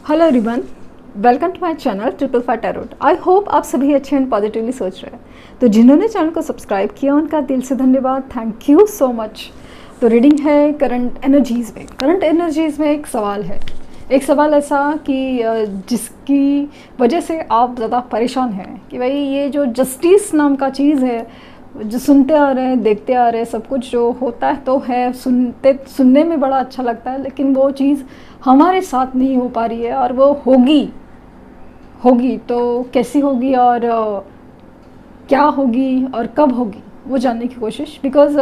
Hello everyone, welcome to my channel triple five tarot. I hope आप सभी अच्छे and positively सोच रहे हैं। तो जिन्होंने चैनल को सब्सक्राइब किया उनका दिल से धन्यवाद, थैंक यू सो मच। तो रीडिंग है करंट एनर्जीज़ में। करंट एनर्जीज़ में एक सवाल है, एक सवाल ऐसा कि जिसकी वजह से आप ज़्यादा परेशान हैं कि भाई ये जो जस्टिस नाम का चीज़ है, जो सुनते आ रहे हैं, देखते आ रहे हैं, सब कुछ जो होता है तो है, सुनने में बड़ा अच्छा लगता है, लेकिन वो चीज़ हमारे साथ नहीं हो पा रही है और वो होगी तो कैसी होगी और क्या होगी और कब होगी वो जानने की कोशिश। बिकॉज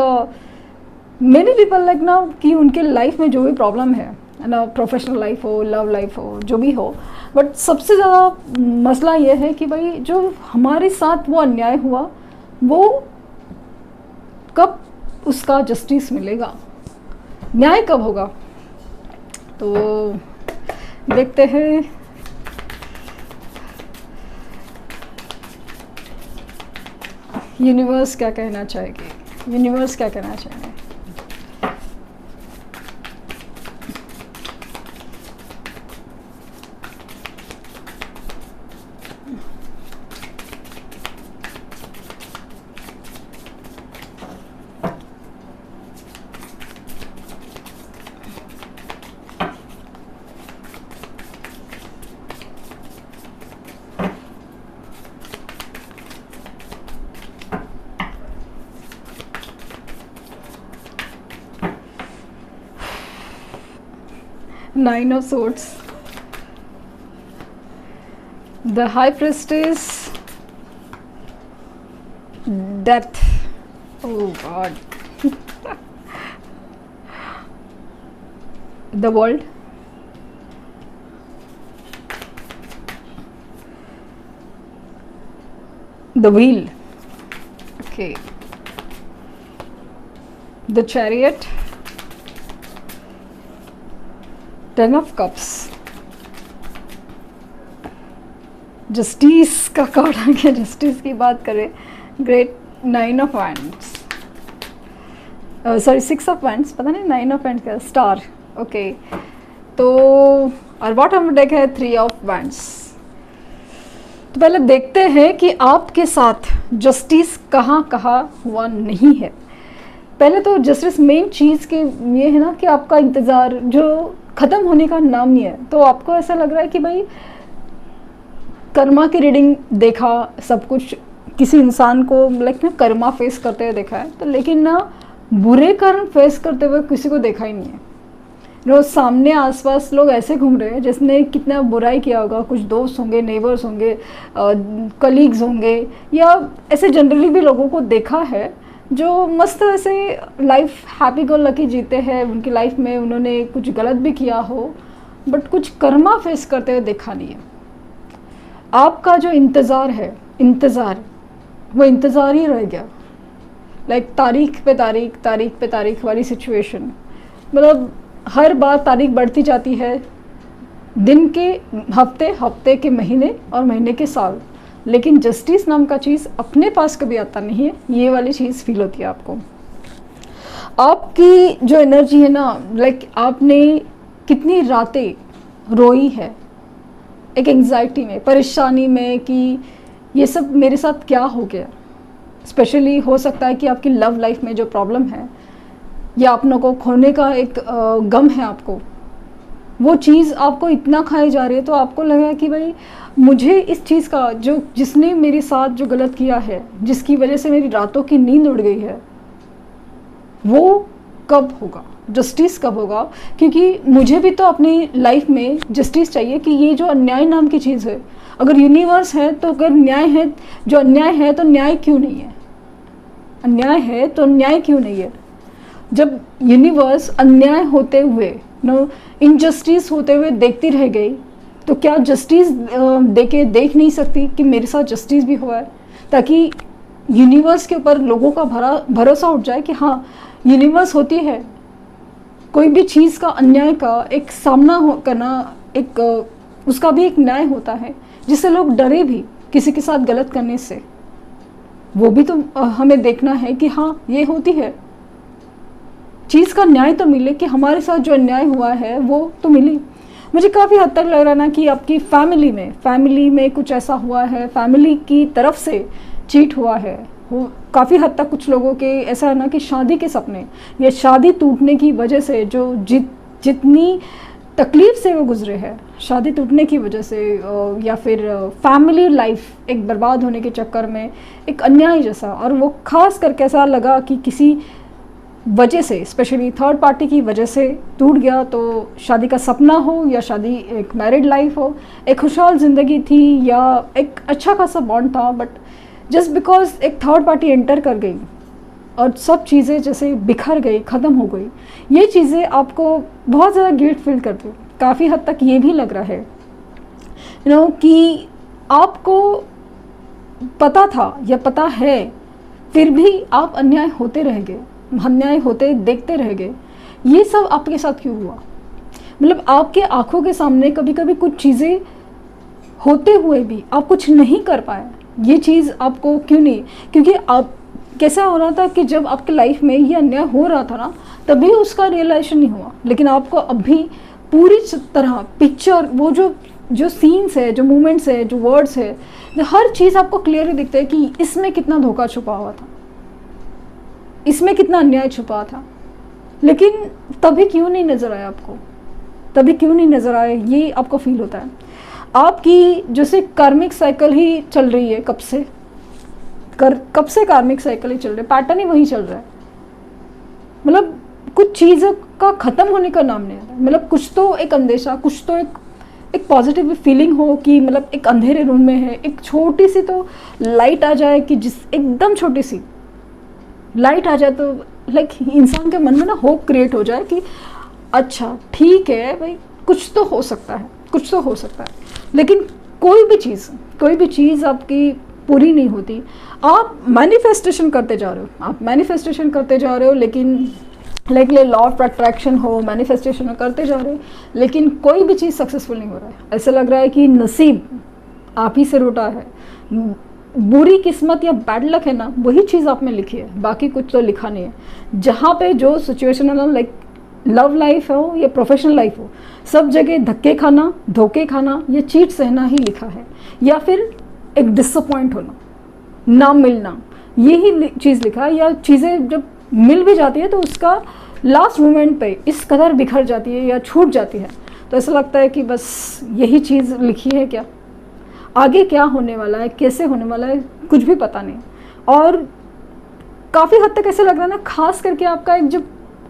मेनी पीपल लाइक ना कि उनके लाइफ में जो भी प्रॉब्लम है ना, प्रोफेशनल लाइफ हो, लव लाइफ हो, जो भी हो, बट सबसे ज़्यादा मसला ये है कि भाई जो हमारे साथ वो अन्याय हुआ वो कब उसका जस्टिस मिलेगा, न्याय कब होगा। तो देखते हैं। यूनिवर्स क्या कहना चाहेगी, यूनिवर्स क्या कहना चाहेंगे। Nine of Swords, the High Priestess, Death. Oh God. The World, the Wheel. Okay. The Chariot, Ten of Cups, justice का कार्ड आ गया। जस्टिस की बात करें, great nine of wands, sorry six of wands, पता नहीं नाइन ऑफ वैंड्स क्या, star. Okay, तो और बॉटम डेक है थ्री ऑफ वैंड्स। तो पहले देखते हैं कि आपके साथ जस्टिस कहाँ कहाँ हुआ नहीं है। पहले तो जस्टिस मेन चीज़ के ये है ना कि आपका इंतज़ार जो ख़त्म होने का नाम नहीं है। तो आपको ऐसा लग रहा है कि भाई कर्मा की रीडिंग देखा, सब कुछ किसी इंसान को लाइक ना कर्मा फेस करते हुए देखा है, तो लेकिन ना बुरे कर्म फेस करते हुए किसी को देखा ही नहीं है। रोज सामने आसपास लोग ऐसे घूम रहे हैं जिसने कितना बुराई किया होगा। कुछ दोस्त होंगे, नेबर्स होंगे, कलीग्स होंगे, या ऐसे जनरली भी लोगों को देखा है जो मस्त ऐसे लाइफ हैप्पी गो लकी जीते हैं। उनकी लाइफ में उन्होंने कुछ गलत भी किया हो बट कुछ कर्मा फेस करते हुए देखा नहीं है। आपका जो इंतज़ार है, इंतज़ार वो इंतज़ार ही रह गया। लाइक तारीख पे तारीख, तारीख पे तारीख वाली सिचुएशन। मतलब हर बार तारीख बढ़ती जाती है, दिन के, हफ्ते, हफ्ते के महीने और महीने के साल, लेकिन जस्टिस नाम का चीज़ अपने पास कभी आता नहीं है। ये वाली चीज़ फील होती है आपको। आपकी जो एनर्जी है ना, लाइक आपने कितनी रातें रोई है एक एंग्जाइटी में, परेशानी में कि ये सब मेरे साथ क्या हो गया। स्पेशली हो सकता है कि आपकी लव लाइफ में जो प्रॉब्लम है या अपनों को खोने का एक गम है आपको, वो चीज़ आपको इतना खाई जा रही है। तो आपको लगा कि भाई मुझे इस चीज़ का, जो जिसने मेरे साथ जो गलत किया है, जिसकी वजह से मेरी रातों की नींद उड़ गई है, वो कब होगा, जस्टिस कब होगा। क्योंकि मुझे भी तो अपनी लाइफ में जस्टिस चाहिए कि ये जो अन्याय नाम की चीज़ है, अगर यूनिवर्स है तो अगर न्याय है, जो अन्याय है तो न्याय क्यों नहीं है, अन्याय है तो न्याय क्यों नहीं है। जब यूनिवर्स अन्याय होते हुए, नो इनजस्टिस होते हुए देखती रह गई, तो क्या जस्टिस देख नहीं सकती कि मेरे साथ जस्टिस भी हुआ है, ताकि यूनिवर्स के ऊपर लोगों का भरोसा उठ जाए कि हाँ यूनिवर्स होती है। कोई भी चीज़ का, अन्याय का एक सामना करना, एक उसका भी एक न्याय होता है जिससे लोग डरे भी किसी के साथ गलत करने से। वो भी तो हमें देखना है कि हाँ ये होती है। चीज़ का न्याय तो मिले कि हमारे साथ जो अन्याय हुआ है वो तो मिले। मुझे काफ़ी हद तक लग रहा है ना कि आपकी फैमिली में कुछ ऐसा हुआ है, फैमिली की तरफ से चीट हुआ है। काफ़ी हद तक कुछ लोगों के ऐसा है ना कि शादी के सपने या शादी टूटने की वजह से जो जितनी तकलीफ से वो गुजरे हैं शादी टूटने की वजह से, या फिर फैमिली लाइफ एक बर्बाद होने के चक्कर में एक अन्याय जैसा, और वो खास करके ऐसा लगा कि किसी वजह से, स्पेशली थर्ड पार्टी की वजह से टूट गया। तो शादी का सपना हो या शादी एक मैरिड लाइफ हो, एक खुशहाल ज़िंदगी थी या एक अच्छा खासा बॉन्ड था, बट जस्ट बिकॉज एक थर्ड पार्टी एंटर कर गई और सब चीज़ें जैसे बिखर गई, ख़त्म हो गई। ये चीज़ें आपको बहुत ज़्यादा गिल्ट फील करती, काफ़ी हद तक ये भी लग रहा है कि आपको पता था या पता है, फिर भी आप अन्याय होते रह गए, अन्याय होते देखते रह गए। ये सब आपके साथ क्यों हुआ? मतलब आपके आंखों के सामने कभी कभी कुछ चीज़ें होते हुए भी आप कुछ नहीं कर पाए। ये चीज़ आपको क्यों नहीं? क्योंकि आप कैसा हो रहा था कि जब आपके लाइफ में ये अन्याय हो रहा था ना, तभी उसका रियलाइजेशन नहीं हुआ, लेकिन आपको अभी पूरी तरह पिक्चर, वो जो सीन्स है, जो मोमेंट्स है, जो वर्ड्स है, हर चीज़ आपको क्लियरली दिखता है कि इसमें कितना धोखा छुपा हुआ था, इसमें कितना अन्याय छुपा था। लेकिन तभी क्यों नहीं नज़र आया आपको? तभी क्यों नहीं नज़र आया? ये आपको फील होता है। आपकी जैसे कार्मिक साइकिल ही चल रही है, कब से कार्मिक साइकिल ही चल रही है, पैटर्न ही वही चल रहा है। मतलब कुछ चीज़ों का ख़त्म होने का नाम नहीं आता। मतलब कुछ तो एक अंदेशा, कुछ तो एक पॉजिटिव फीलिंग हो कि मतलब एक अंधेरे रूम में है, एक छोटी सी तो लाइट आ जाए, कि जिस एकदम छोटी सी लाइट आ जाए तो लाइक इंसान के मन में ना होप क्रिएट हो जाए कि अच्छा ठीक है भाई, कुछ तो हो सकता है, कुछ तो हो सकता है। लेकिन कोई भी चीज़ आपकी पूरी नहीं होती। आप मैनिफेस्टेशन करते जा रहे हो, लेकिन लाइक लॉ ऑफ अट्रैक्शन हो, मैनिफेस्टेशन करते जा रहे हो, लेकिन कोई भी चीज़ सक्सेसफुल नहीं हो रहा है। ऐसा लग रहा है कि नसीब आप ही से रूठा है, बुरी किस्मत या बैड लक है ना, वही चीज़ आप में लिखी है, बाकी कुछ तो लिखा नहीं है। जहाँ पे जो सिचुएशन है ना, लाइक लव लाइफ हो या प्रोफेशनल लाइफ हो, सब जगह धक्के खाना, धोखे खाना या चीट सहना ही लिखा है, या फिर एक डिसअपॉइंट होना, ना मिलना, यही चीज़ लिखा है। या चीज़ें जब मिल भी जाती है तो उसका लास्ट मोमेंट पे इस कदर बिखर जाती है या छूट जाती है, तो ऐसा लगता है कि बस यही चीज़ लिखी है क्या? आगे क्या होने वाला है, कैसे होने वाला है, कुछ भी पता नहीं। और काफ़ी हद तक ऐसे लग रहा है ना, खास करके आपका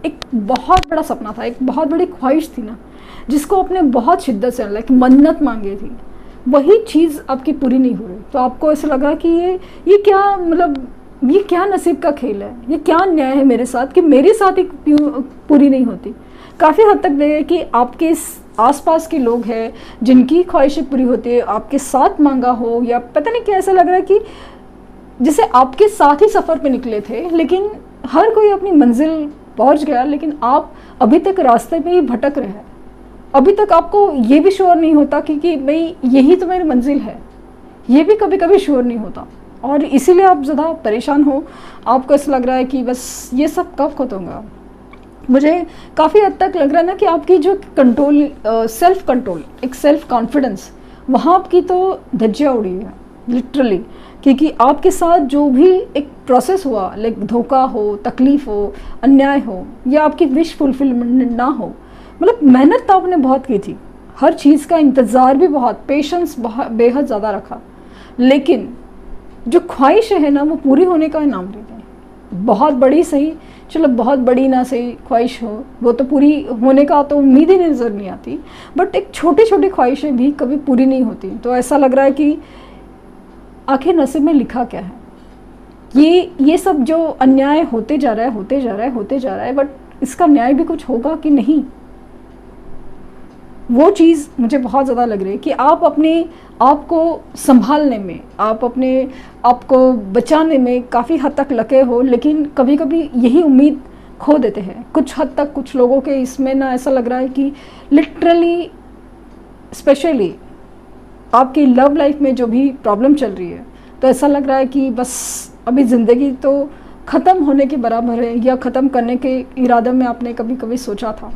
एक बहुत बड़ा सपना था, एक बहुत बड़ी ख्वाहिश थी ना, जिसको आपने बहुत शिद्दत से लाइक मन्नत मांगी थी, वही चीज़ आपकी पूरी नहीं हो रही। तो आपको ऐसा लगा कि ये क्या, मतलब ये क्या नसीब का खेल है, ये क्या न्याय है मेरे साथ कि मेरे साथ ही पूरी नहीं होती। काफ़ी हद तक देखे कि आपके आसपास के लोग हैं जिनकी ख्वाहिशें पूरी होती है, आपके साथ मांगा हो या पता नहीं क्या, ऐसा लग रहा है कि जैसे आपके साथ ही सफ़र पे निकले थे, लेकिन हर कोई अपनी मंजिल पहुंच गया, लेकिन आप अभी तक रास्ते पे ही भटक रहे हैं। अभी तक आपको ये भी श्योर नहीं होता कि भाई यही तो मेरी मंजिल है, ये भी कभी कभी श्योर नहीं होता, और इसीलिए आप ज़्यादा परेशान हो। आपको ऐसा लग रहा है कि बस ये सब कब खत्म होगा। मुझे काफ़ी हद तक लग रहा है ना कि आपकी जो कंट्रोल, सेल्फ कंट्रोल, एक सेल्फ कॉन्फिडेंस, वहाँ आपकी तो धज्जियाँ उड़ी है लिटरली। क्योंकि आपके साथ जो भी एक प्रोसेस हुआ, लाइक धोखा हो, तकलीफ़ हो, अन्याय हो, या आपकी विश फुलफिलमेंट ना हो, मतलब मेहनत तो आपने बहुत की थी, हर चीज़ का इंतज़ार भी बहुत, पेशेंस बहुत बेहद ज़्यादा रखा, लेकिन जो ख्वाहिश है ना वो पूरी होने का नाम लेते हैं। बहुत बड़ी सही, चलो बहुत बड़ी ना सही ख्वाहिश हो, वो तो पूरी होने का तो उम्मीद ही नज़र नहीं आती, बट एक छोटी छोटी ख्वाहिशें भी कभी पूरी नहीं होती। तो ऐसा लग रहा है कि आखिर नसीब में लिखा क्या है। ये सब जो अन्याय होते जा रहा है, बट इसका न्याय भी कुछ होगा कि नहीं, वो चीज़ मुझे बहुत ज़्यादा लग रही है कि आप अपने आप को संभालने में, आप अपने आप को बचाने में काफ़ी हद तक लगे हो, लेकिन कभी कभी यही उम्मीद खो देते हैं। कुछ हद तक कुछ लोगों के इसमें ना ऐसा लग रहा है कि लिटरली, स्पेशली आपकी लव लाइफ में जो भी प्रॉब्लम चल रही है, तो ऐसा लग रहा है कि बस अभी ज़िंदगी तो ख़त्म होने के बराबर है, या ख़त्म करने के इरादे में आपने कभी कभी सोचा था,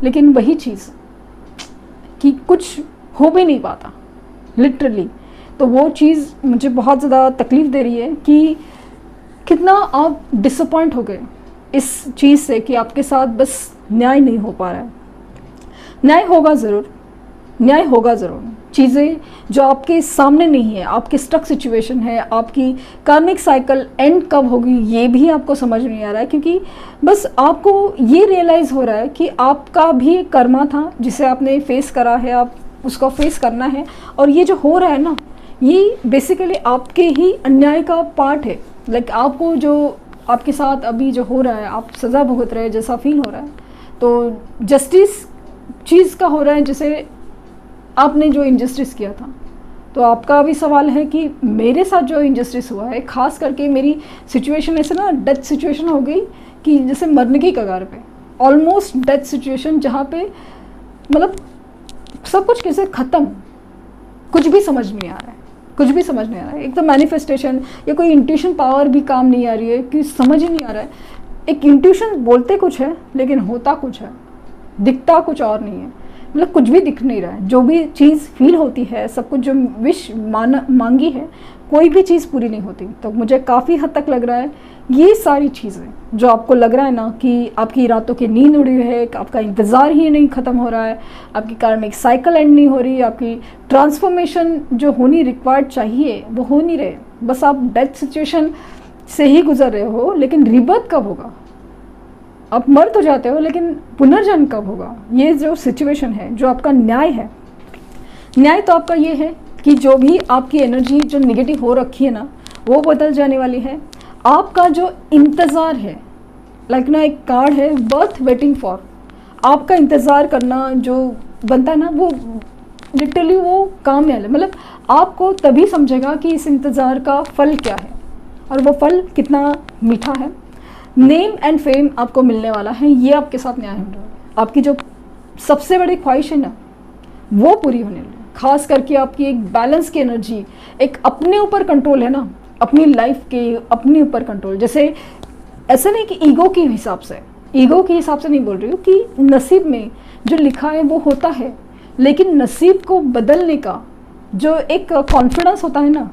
लेकिन वही चीज़ कि कुछ हो भी नहीं पाता लिटरली। तो वो चीज़ मुझे बहुत ज़्यादा तकलीफ़ दे रही है कि कितना आप डिसअपॉइंट हो गए इस चीज़ से कि आपके साथ बस न्याय नहीं हो पा रहा है। न्याय होगा ज़रूर, न्याय होगा ज़रूर। चीज़ें जो आपके सामने नहीं है, आपकी स्टक सिचुएशन है, आपकी कार्मिक साइकिल एंड कब होगी ये भी आपको समझ नहीं आ रहा है, क्योंकि बस आपको ये रियलाइज़ हो रहा है कि आपका भी एक कर्मा था जिसे आपने फेस करा है, आप उसको फेस करना है। और ये जो हो रहा है ना, ये बेसिकली आपके ही अन्याय का पार्ट है। लाइक आपको जो आपके साथ अभी जो हो रहा है, आप सज़ा भुगत रहे हैं जैसा फील हो रहा है, तो जस्टिस चीज़ का हो रहा है जैसे आपने जो इनजस्टिस किया था। तो आपका भी सवाल है कि मेरे साथ जो इनजस्टिस हुआ है, ख़ास करके मेरी सिचुएशन ऐसे ना डेथ सिचुएशन हो गई कि जैसे मरने की कगार पे, ऑलमोस्ट डेथ सिचुएशन, जहाँ पे मतलब सब कुछ कैसे ख़त्म, कुछ भी समझ नहीं आ रहा है, कुछ भी समझ नहीं आ रहा है। एक तो मैनिफेस्टेशन या कोई इंट्यूशन पावर भी काम नहीं आ रही है कि समझ ही नहीं आ रहा है। एक इंट्यूशन बोलते कुछ है लेकिन होता कुछ है, दिखता कुछ और नहीं है। मतलब कुछ भी दिख नहीं रहा है। जो भी चीज़ फील होती है, सब कुछ जो विश मांगी है, कोई भी चीज़ पूरी नहीं होती। तो मुझे काफ़ी हद तक लग रहा है ये सारी चीज़ें जो आपको लग रहा है ना कि आपकी रातों की नींद उड़ी है, आपका इंतज़ार ही नहीं ख़त्म हो रहा है, आपकी कार्मिक साइकिल एंड नहीं हो रही, आपकी ट्रांसफॉर्मेशन जो होनी रिक्वायर्ड चाहिए वो हो नहीं रहे। बस आप डेथ सिचुएशन से ही गुजर रहे हो, लेकिन रिबर्थ कब होगा? आप मर तो जाते हो लेकिन पुनर्जन्म कब होगा? ये जो सिचुएशन है, जो आपका न्याय है, न्याय तो आपका ये है कि जो भी आपकी एनर्जी जो नेगेटिव हो रखी है ना, वो बदल जाने वाली है। आपका जो इंतज़ार है, लाइक ना एक कार्ड है बर्थ वेटिंग फॉर, आपका इंतज़ार करना जो बनता है ना, वो लिटरली वो काम में आए। मतलब आपको तभी समझेगा कि इस इंतज़ार का फल क्या है और वो फल कितना मीठा है। नेम एंड फेम आपको मिलने वाला है, ये आपके साथ न्याय होने वाला है। आपकी जो सबसे बड़ी ख्वाहिश है ना, वो पूरी होने वाली है। खास करके आपकी एक बैलेंस की एनर्जी, एक अपने ऊपर कंट्रोल है ना, अपनी लाइफ के अपने ऊपर कंट्रोल। जैसे ऐसा नहीं कि ईगो के हिसाब से, ईगो के हिसाब से नहीं बोल रही हूँ कि नसीब में जो लिखा है वो होता है, लेकिन नसीब को बदलने का जो एक कॉन्फिडेंस होता है ना,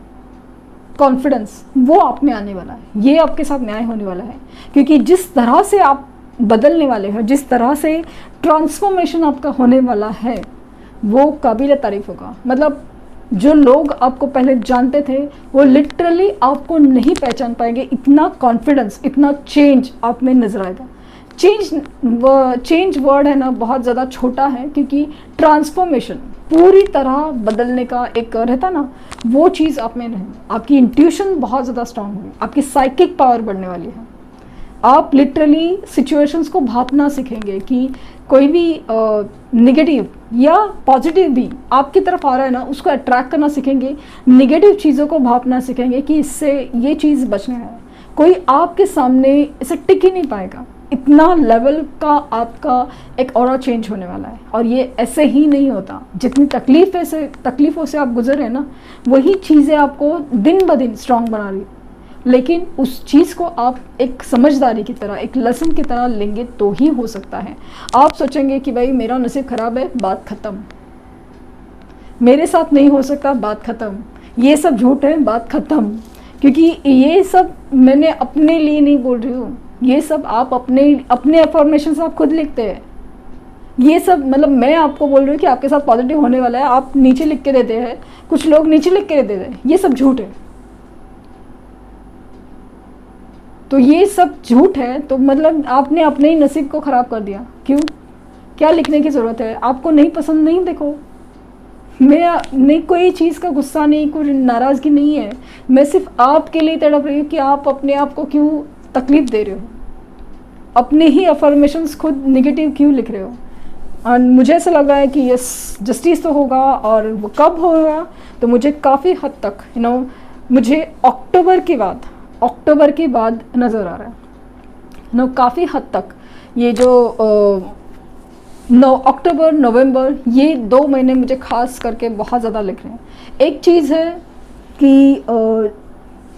कॉन्फिडेंस, वो आप में आने वाला है। ये आपके साथ न्याय होने वाला है, क्योंकि जिस तरह से आप बदलने वाले हैं, जिस तरह से ट्रांसफॉर्मेशन आपका होने वाला है, वो काबिल तारीफ होगा। मतलब जो लोग आपको पहले जानते थे वो लिटरली आपको नहीं पहचान पाएंगे। इतना कॉन्फिडेंस, इतना चेंज आप में नजर आएगा। चेंज वर्ड है ना, बहुत ज़्यादा छोटा है, क्योंकि ट्रांसफॉर्मेशन पूरी तरह बदलने का एक रहता ना, वो चीज़ आप में नहीं। आपकी इंट्यूशन बहुत ज़्यादा स्ट्रांग होगी, आपकी साइकिक पावर बढ़ने वाली है। आप लिटरली सिचुएशंस को भापना सीखेंगे कि कोई भी नेगेटिव या पॉजिटिव भी आपकी तरफ आ रहा है ना, उसको अट्रैक्ट करना सीखेंगे। नेगेटिव चीज़ों को भापना सीखेंगे कि इससे ये चीज़ बचना है। कोई आपके सामने इसे टिक ही नहीं पाएगा। इतना लेवल का आपका एक ऑरा चेंज होने वाला है। और ये ऐसे ही नहीं होता। जितनी तकलीफ़ों से आप गुजर रहे हैं ना, वही चीज़ें आपको दिन ब दिन स्ट्रांग बना रही है। लेकिन उस चीज़ को आप एक समझदारी की तरह, एक लेसन की तरह लेंगे तो ही हो सकता है। आप सोचेंगे कि भाई मेरा नसीब ख़राब है, बात ख़त्म, मेरे साथ नहीं हो सकता, बात ख़त्म, ये सब झूठ है, बात ख़त्म। क्योंकि ये सब मैंने अपने लिए नहीं बोल रही हूँ, ये सब आप अपने अफर्मेशन आप खुद लिखते हैं। ये सब मतलब मैं आपको बोल रही हूँ कि आपके साथ पॉजिटिव होने वाला है, आप नीचे लिख के देते हैं, कुछ लोग नीचे लिख के देते हैं, ये सब झूठ है। तो ये सब झूठ है, तो मतलब आपने अपने ही नसीब को ख़राब कर दिया। क्यों? क्या लिखने की ज़रूरत है? आपको नहीं पसंद, नहीं देखो। मैं नहीं, कोई चीज़ का गुस्सा नहीं, कोई नाराज़गी नहीं है। मैं सिर्फ आपके लिए तड़प रही हूँ कि आप अपने आप को क्यों तकलीफ़ दे रहे हो, अपने ही अफर्मेशंस खुद नेगेटिव क्यों लिख रहे हो। और मुझे ऐसा लग रहा है कि यस, जस्टिस तो होगा, और वो कब होगा तो मुझे काफ़ी हद तक मुझे अक्टूबर के बाद नज़र आ रहा है। काफ़ी हद तक ये जो अक्टूबर नवंबर, ये 2 महीने मुझे खास करके बहुत ज़्यादा लिख रहे हैं। एक चीज़ है कि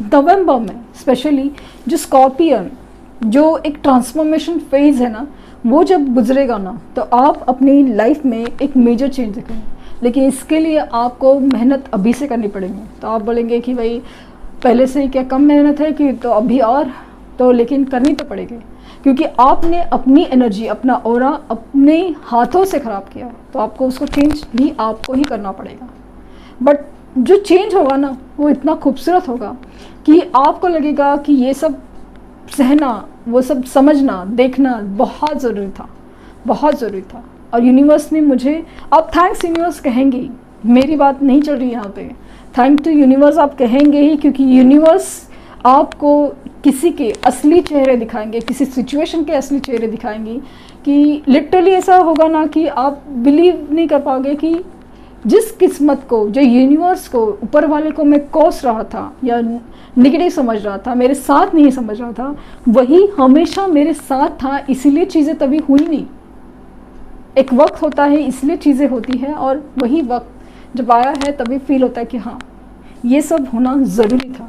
नवंबर में स्पेशली जो स्कॉर्पियन, जो एक ट्रांसफॉर्मेशन फेज़ है ना, वो जब गुजरेगा ना तो आप अपनी लाइफ में एक मेजर चेंज देखेंगे। लेकिन इसके लिए आपको मेहनत अभी से करनी पड़ेगी। तो आप बोलेंगे कि भाई पहले से ही क्या कम मेहनत है कि तो अभी और, तो लेकिन करनी तो पड़ेगी, क्योंकि आपने अपनी एनर्जी, अपना ऑरा अपने हाथों से ख़राब किया है, तो आपको उसको चेंज भी आपको ही करना पड़ेगा। बट जो चेंज होगा ना वो इतना खूबसूरत होगा कि आपको लगेगा कि ये सब सहना, वो सब समझना, देखना बहुत ज़रूरी था, बहुत ज़रूरी था। और यूनिवर्स ने मुझे, आप थैंक्स यूनिवर्स कहेंगे, मेरी बात नहीं चल रही यहाँ पे, थैंक टू यूनिवर्स आप कहेंगे ही, क्योंकि यूनिवर्स आपको किसी के असली चेहरे दिखाएंगे, किसी सिचुएशन के असली चेहरे दिखाएंगी कि लिटरली ऐसा होगा ना कि आप बिलीव नहीं कर पाओगे कि जिस किस्मत को, जो यूनिवर्स को, ऊपर वाले को मैं कोस रहा था या नेगेटिव समझ रहा था, मेरे साथ नहीं समझ रहा था, वही हमेशा मेरे साथ था। इसीलिए चीज़ें तभी हुई नहीं। एक वक्त होता है इसलिए चीज़ें होती हैं, और वही वक्त जब आया है तभी फील होता है कि हाँ ये सब होना ज़रूरी था।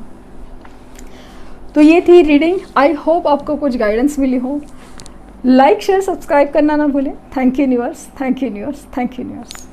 तो ये थी रीडिंग। आई होप आपको कुछ गाइडेंस मिली हो। लाइक शेयर सब्सक्राइब करना ना भूलें। Thank you universe, thank you universe, thank you universe.